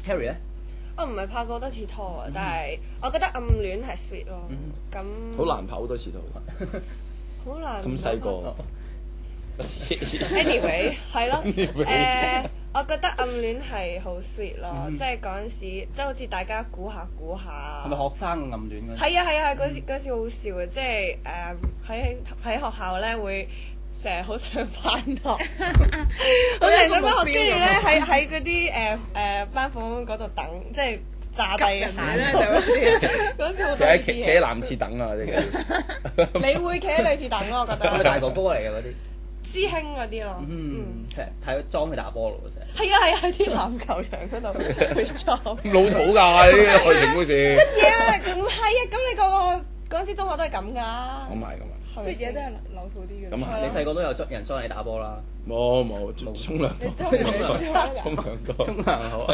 Harry 咧？我唔係拍過多次拖啊，但係我覺得暗戀係 sweet 咯。咁好難跑好多次拖，好難咁細個。 Anyway 係咯，我覺得暗戀係好 sweet 咯，即係嗰陣時，即係好似大家估下估下。係咪學生嘅暗戀嗰陣？係啊，嗰時好笑嘅，即係喺學校咧會成日好想返學，好想返學，跟住咧喺嗰啲班房嗰度等，即係炸低行嗰時好成日企喺男廁等啊！即係你會企喺女廁等咯，我覺係咪得。大哥哥嚟嘅嗰啲？師兄嗰啲咯。其實睇裝佢打波咯，成日。係啊，喺啲籃球場嗰度去裝。咁老土㗎呢啲愛情故事。唔係啊，咁你嗰陣時中學都係咁㗎。咁係咁啊，所以嘢都係老土啲嘅。咁係你細個都有人裝你打波啦？冇沖涼多，沖涼多。沖涼好。